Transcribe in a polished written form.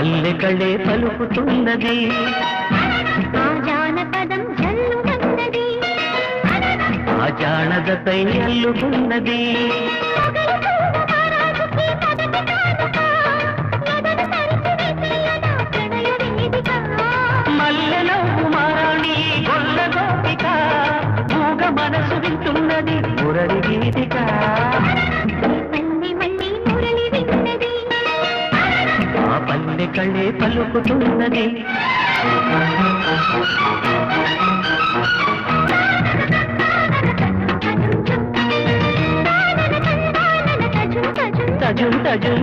పల్లెకళే పలుకుతున్నది ఆ జానపదం జల్లుతున్నది ఆ జానదతై అల్లుతున్నది మల్లెలవు మారాణి గొల్ల గోపిక మూగ మనసు వింటున్నది మురళి గీతిక ఆ పల్లెకళే పలుకుతున్నది తజుం తజుం